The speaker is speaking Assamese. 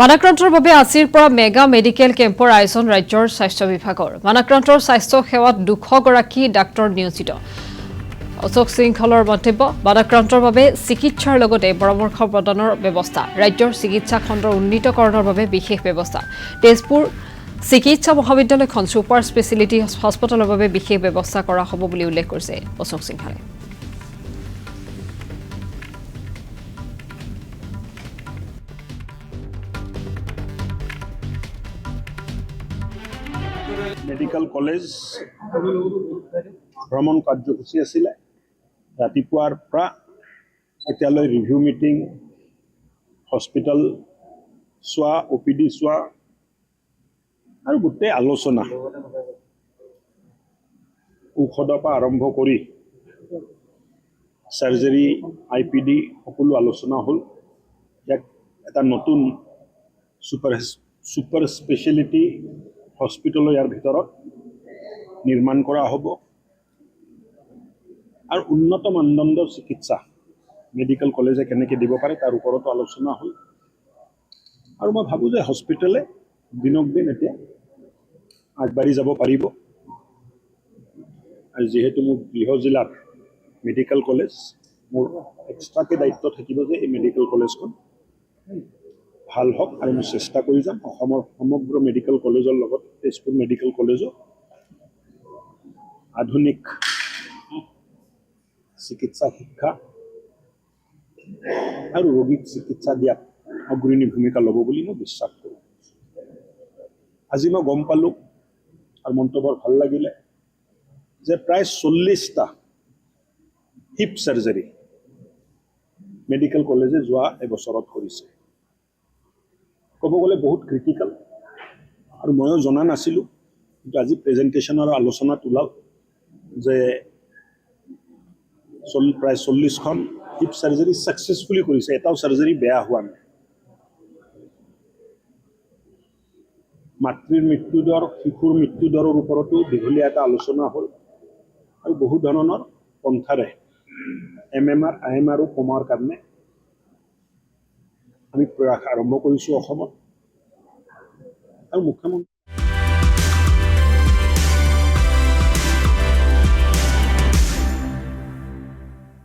মানাক্ৰান্তৰ বাবে আজিৰ পৰা মেগা মেডিকেল কেম্পৰ আয়োজন ৰাজ্যৰ স্বাস্থ্য বিভাগৰ। মানাক্ৰান্তৰ স্বাস্থ্য সেৱাত 200 গৰাকী ডাক্তৰ নিয়োজিত। অশোক সিংহলৰ মন্তব্য, মানাক্ৰান্তৰ বাবে চিকিৎসাৰ লগতে পৰামৰ্শ প্ৰদানৰ ব্যৱস্থা। ৰাজ্যৰ চিকিৎসা খণ্ডৰ উন্নীতকৰণৰ বাবে বিশেষ ব্যৱস্থা। তেজপুৰ চিকিৎসা মহাবিদ্যালয়খন ছুপাৰ স্পেচিয়েলিটি হাস্পতালৰ বাবে বিশেষ ব্যৱস্থা কৰা হ'ব বুলি উল্লেখ কৰিছে অশোক সিংহলে। মেডিকেল কলেজ ভ্ৰমণ কাৰ্যসূচী আছিলে। ৰাতিপুৱাৰ পৰা এতিয়ালৈ ৰিভিউ মিটিং, হস্পিটেল চোৱা, OPD চোৱা আৰু গোটেই আলোচনা, ঔষধৰ পৰা আৰম্ভ কৰি চাৰ্জাৰী, IPD সকলো আলোচনা হ'ল। ইয়াক এটা নতুন ছুপাৰ স্পেচিয়েলিটি হস্পিটেল ইয়াৰ ভিতৰত নিৰ্মাণ কৰা হ'ব আৰু উন্নত মানদণ্ডৰ চিকিৎসা মেডিকেল কলেজে কেনেকৈ দিব পাৰে তাৰ ওপৰতো আলোচনা হ'ল। আৰু মই ভাবোঁ যে হস্পিটেলে দিনক দিন এতিয়া আগবাঢ়ি যাব পাৰিব। আৰু যিহেতু মোৰ গৃহ জিলাত মেডিকেল কলেজ, মোৰ এক্সট্ৰাকৈ দায়িত্ব থাকিব যে এই মেডিকেল কলেজখন ভাল হওক আৰু মই চেষ্টা কৰি যাম অসমৰ সমগ্ৰ মেডিকেল কলেজৰ লগত তেজপুৰ মেডিকেল কলেজো আধুনিক চিকিৎসা শিক্ষা আৰু ৰোগীক চিকিৎসা দিয়াত অগ্ৰণী ভূমিকা ল'ব বুলি মই বিশ্বাস কৰোঁ। আজি মই গম পালোঁ আৰু মনটো বৰ ভাল লাগিলে যে প্ৰায় 40টা হিপ চাৰ্জাৰী মেডিকেল কলেজে যোৱা এবছৰত কৰিছে। ক'ব গ'লে বহুত ক্ৰিটিকেল আৰু ময়ো জনা নাছিলোঁ, কিন্তু আজি প্ৰেজেণ্টেশ্যনৰ আলোচনাত ওলাল যে প্ৰায় 40খন হিপ চাৰ্জাৰী ছাকচেছফুলি কৰিছে, এটাও চাৰ্জাৰী বেয়া হোৱা নাই। মাতৃৰ মৃত্যুদৰ, শিশুৰ মৃত্যুদৰৰ ওপৰতো দীঘলীয়া এটা আলোচনা হ'ল আৰু বহু ধৰণৰ পন্থাৰে MMR, IMR কমোৱাৰ কাৰণে আমি প্ৰয়াস আৰম্ভ কৰিছোঁ অসমত। আৰু মুখ্যমন্ত্ৰী